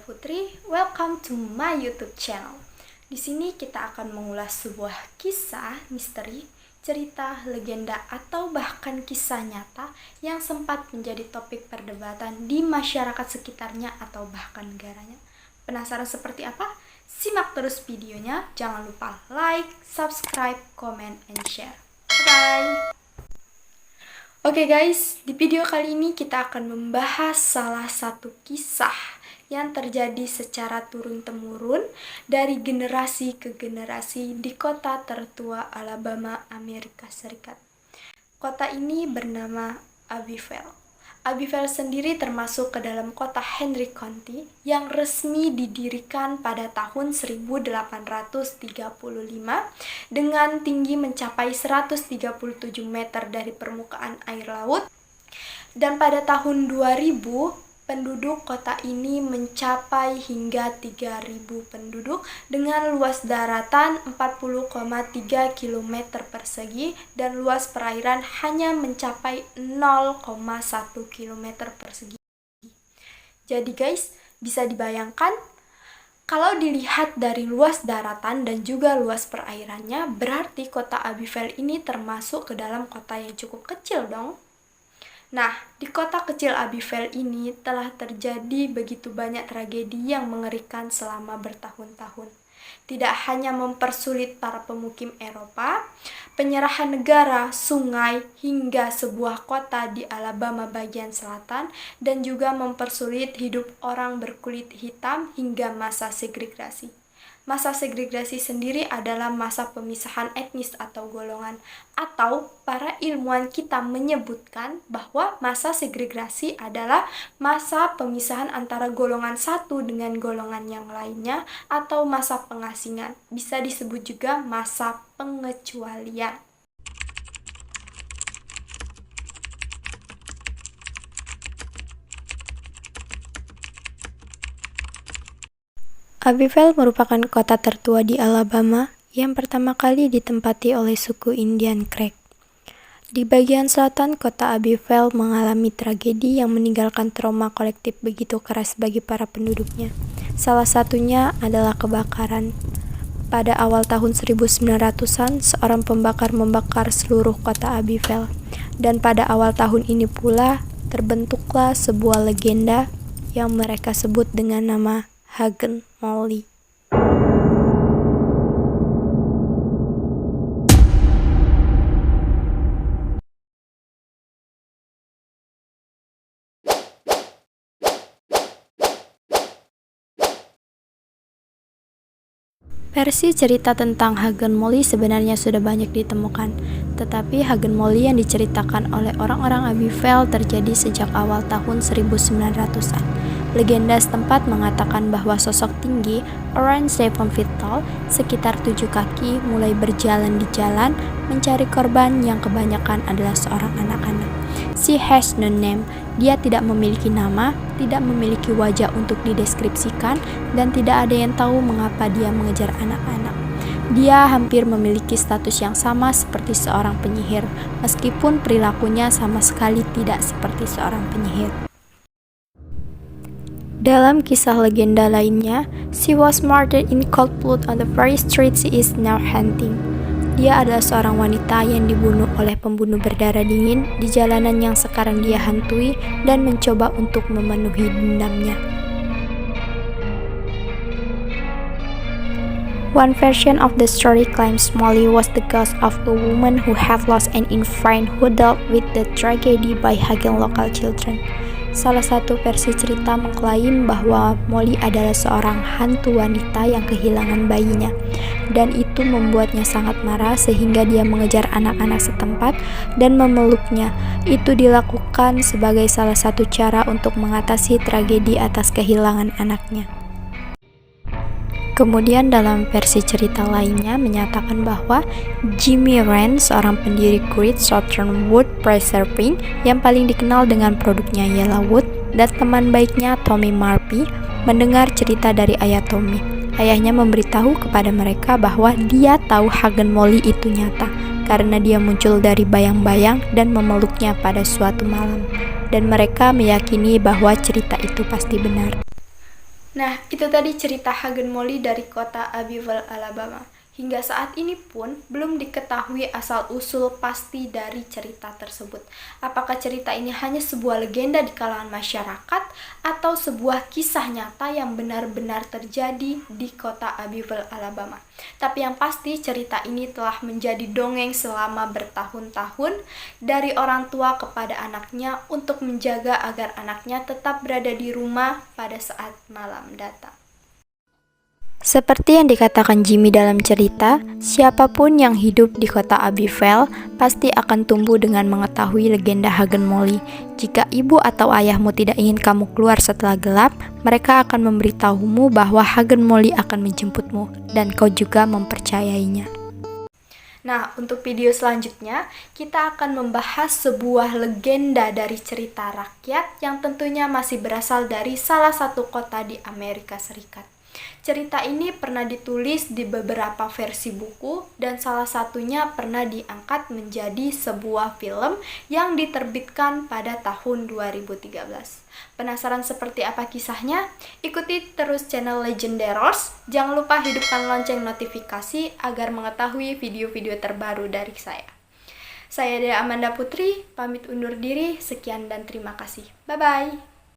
Putri, welcome to my YouTube channel. Di sini kita akan mengulas sebuah kisah misteri, cerita, legenda, atau bahkan kisah nyata yang sempat menjadi topik perdebatan di masyarakat sekitarnya atau bahkan negaranya. Penasaran seperti apa? Simak terus videonya, jangan lupa like, subscribe, comment, and share. Bye! Oke guys, di video kali ini kita akan membahas salah satu kisah yang terjadi secara turun-temurun dari generasi ke generasi di kota tertua Alabama, Amerika Serikat. Kota ini bernama Abbeville. Abbeville sendiri termasuk ke dalam kota Henry County yang resmi didirikan pada tahun 1835 dengan tinggi mencapai 137 meter dari permukaan air laut. Dan pada tahun 2000, penduduk kota ini mencapai hingga 3.000 penduduk dengan luas daratan 40,3 km persegi dan luas perairan hanya mencapai 0,1 km persegi. Jadi guys, bisa dibayangkan kalau dilihat dari luas daratan dan juga luas perairannya, berarti kota Abbeville ini termasuk ke dalam kota yang cukup kecil dong. Nah, di kota kecil Abbeville ini telah terjadi begitu banyak tragedi yang mengerikan selama bertahun-tahun. Tidak hanya mempersulit para pemukim Eropa, penyerahan negara, sungai, hingga sebuah kota di Alabama bagian selatan, dan juga mempersulit hidup orang berkulit hitam hingga masa segregasi. Masa segregasi sendiri adalah masa pemisahan etnis atau golongan, atau para ilmuwan kita menyebutkan bahwa masa segregasi adalah masa pemisahan antara golongan satu dengan golongan yang lainnya, atau masa pengasingan. Bisa disebut juga masa pengecualian. Abbeville merupakan kota tertua di Alabama yang pertama kali ditempati oleh suku Indian Creek. Di bagian selatan, kota Abbeville mengalami tragedi yang meninggalkan trauma kolektif begitu keras bagi para penduduknya. Salah satunya adalah kebakaran. Pada awal tahun 1900-an, seorang pembakar membakar seluruh kota Abbeville. Dan pada awal tahun ini pula, terbentuklah sebuah legenda yang mereka sebut dengan nama Hagen Molly. Versi cerita tentang Hagen Molly sebenarnya sudah banyak ditemukan, tetapi Hagen Molly yang diceritakan oleh orang-orang Abbeville terjadi sejak awal tahun 1900-an. Legenda setempat mengatakan bahwa sosok tinggi, around 7 feet tall, sekitar 7 kaki, mulai berjalan di jalan mencari korban yang kebanyakan adalah seorang anak-anak. She has no name. Dia tidak memiliki nama, tidak memiliki wajah untuk dideskripsikan, dan tidak ada yang tahu mengapa dia mengejar anak-anak. Dia hampir memiliki status yang sama seperti seorang penyihir, meskipun perilakunya sama sekali tidak seperti seorang penyihir. Dalam kisah legenda lainnya, she was murdered in cold blood on the very street she is now haunting. Dia adalah seorang wanita yang dibunuh oleh pembunuh berdarah dingin di jalanan yang sekarang dia hantui dan mencoba untuk memenuhi dendamnya. One version of the story claims Molly was the ghost of a woman who had lost an infant who dealt with the tragedy by hugging local children. Salah satu versi cerita mengklaim bahwa Molly adalah seorang hantu wanita yang kehilangan bayinya, dan itu membuatnya sangat marah sehingga dia mengejar anak-anak setempat dan memeluknya. Itu dilakukan sebagai salah satu cara untuk mengatasi tragedi atas kehilangan anaknya. Kemudian dalam versi cerita lainnya menyatakan bahwa Jimmy Wren, seorang pendiri Great Southern Wood Preserving yang paling dikenal dengan produknya Yellowwood, dan teman baiknya Tommy Murphy mendengar cerita dari ayah Tommy. Ayahnya memberitahu kepada mereka bahwa dia tahu Hagen Molly itu nyata karena dia muncul dari bayang-bayang dan memeluknya pada suatu malam, dan mereka meyakini bahwa cerita itu pasti benar. Nah, itu tadi cerita Hagen Molly dari kota Abbeville, Alabama. Hingga saat ini pun belum diketahui asal-usul pasti dari cerita tersebut. Apakah cerita ini hanya sebuah legenda di kalangan masyarakat atau sebuah kisah nyata yang benar-benar terjadi di kota Abbeville, Alabama. Tapi yang pasti cerita ini telah menjadi dongeng selama bertahun-tahun dari orang tua kepada anaknya untuk menjaga agar anaknya tetap berada di rumah pada saat malam datang. Seperti yang dikatakan Jimmy dalam cerita, siapapun yang hidup di kota Abbeville pasti akan tumbuh dengan mengetahui legenda Hagen Molly. Jika ibu atau ayahmu tidak ingin kamu keluar setelah gelap, mereka akan memberitahumu bahwa Hagen Molly akan menjemputmu, dan kau juga mempercayainya. Nah, untuk video selanjutnya, kita akan membahas sebuah legenda dari cerita rakyat yang tentunya masih berasal dari salah satu kota di Amerika Serikat. Cerita ini pernah ditulis di beberapa versi buku dan salah satunya pernah diangkat menjadi sebuah film yang diterbitkan pada tahun 2013. Penasaran seperti apa kisahnya? Ikuti terus channel Legendaros. Jangan lupa hidupkan lonceng notifikasi agar mengetahui video-video terbaru dari saya. Saya Dea Amanda Putri, pamit undur diri. Sekian dan terima kasih. Bye-bye.